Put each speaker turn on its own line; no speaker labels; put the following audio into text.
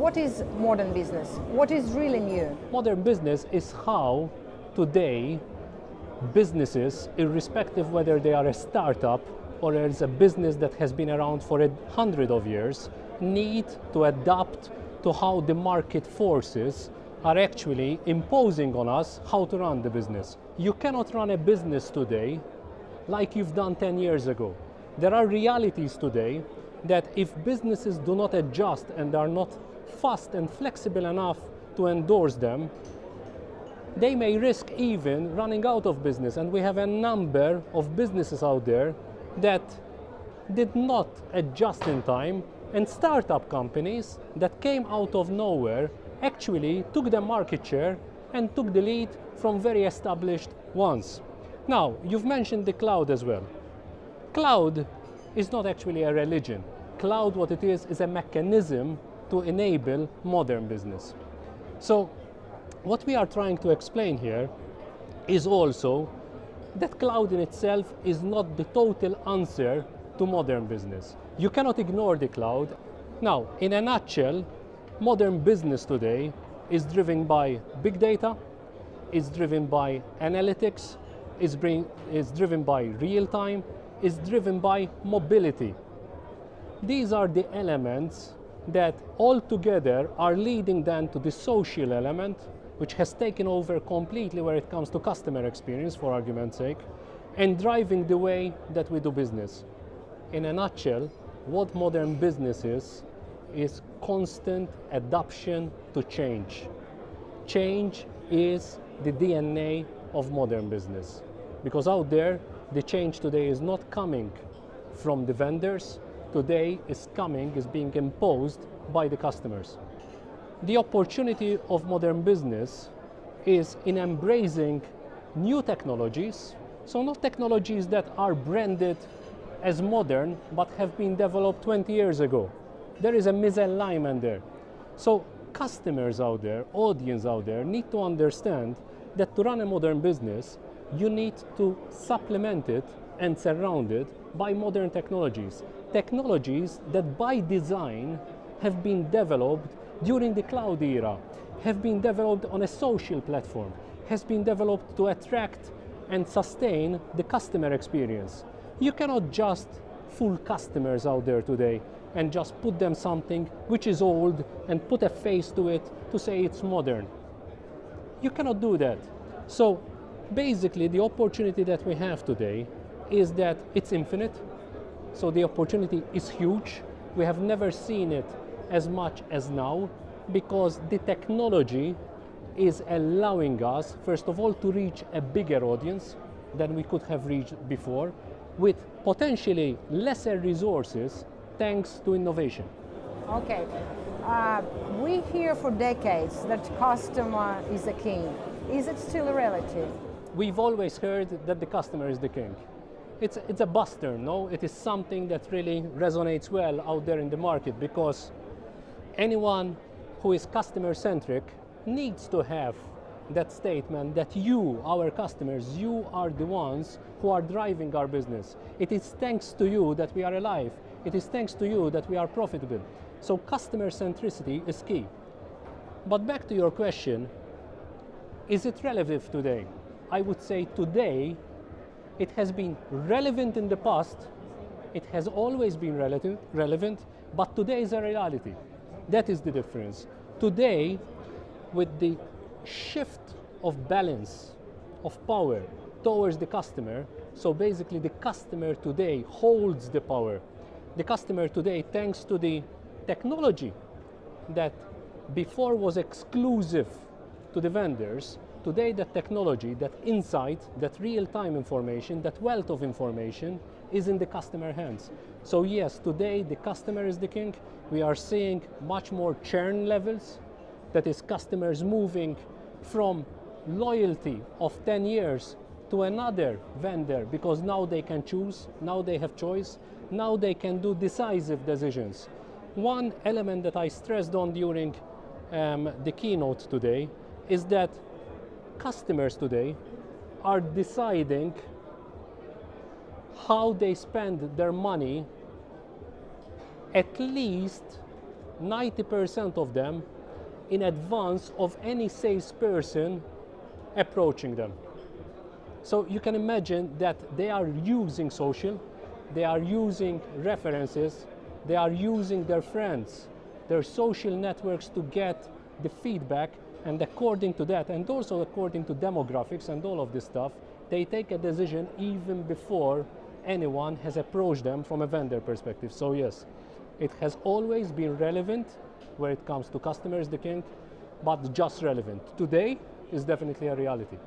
what is modern business? What is really new?
Modern business is how today businesses, irrespective whether they are a startup or as a business that has been around for 100 of years, need to adapt to how the market forces are actually imposing on us how to run the business. You cannot run a business today like you've done 10 years ago. There are realities today that if businesses do not adjust and are not fast and flexible enough to endorse them, they may risk even running out of business. And we have a number of businesses out there that did not adjust in time, and startup companies that came out of nowhere actually took the market share and took the lead from very established ones. Now, you've mentioned the cloud as well. Cloud is not actually a religion. Cloud, what it is a mechanism to enable modern business. So what we are trying to explain here is also that cloud in itself is not the total answer to modern business. You cannot ignore the cloud. Now, in a nutshell, modern business today is driven by big data, is driven by analytics, is driven by real time, is driven by mobility. These are the elements that all together are leading then to the social element, which has taken over completely where it comes to customer experience, for argument's sake, and driving the way that we do business. In a nutshell, what modern business is constant adaptation to change. Change is the DNA of modern business. Because out there, the change today is not coming from the vendors, today is being imposed by the customers. The opportunity of modern business is in embracing new technologies, so not technologies that are branded as modern but have been developed 20 years ago. There is a misalignment there. So customers out there, audience out there need to understand that to run a modern business, you need to supplement it and surround it by modern technologies. Technologies that by design have been developed during the cloud era, have been developed on a social platform, has been developed to attract and sustain the customer experience. You cannot just fool customers out there today and just put them something which is old and put a face to it to say it's modern. You cannot do that. So basically the opportunity that we have today is that it's infinite. So the opportunity is huge. We have never seen it as much as now because the technology is allowing us, first of all, to reach a bigger audience than we could have reached before with potentially lesser resources thanks to innovation.
Okay. We hear for decades that customer is the king. Is it still a reality?
We've always heard that the customer is the king. It's a buzz term, no? It is something that really resonates well out there in the market because anyone who is customer-centric needs to have that statement that you, our customers, you are the ones who are driving our business. It is thanks to you that we are alive. It is thanks to you that we are profitable. So customer centricity is key. But back to your question, is it relevant today? I would say today it has been relevant in the past, it has always been relevant, but today is a reality. That is the difference. Today, with the shift of balance, of power towards the customer, so basically the customer today holds the power. The customer today, thanks to the technology that before was exclusive to the vendors, today that technology, that insight, that real-time information, that wealth of information is in the customer hands. So yes, today the customer is the king. We are seeing much more churn levels, that is customers moving from loyalty of 10 years to another vendor because now they can choose, now they have choice, now they can do decisive decisions. One element that I stressed on during the keynote today is that customers today are deciding how they spend their money at least 90% of them in advance of any salesperson approaching them. So you can imagine that they are using social, they are using references, they are using their friends, their social networks to get the feedback, and according to that, and also according to demographics and all of this stuff, they take a decision even before anyone has approached them from a vendor perspective. So yes, it has always been relevant where it comes to customers, the king, but just relevant. Today is definitely a reality.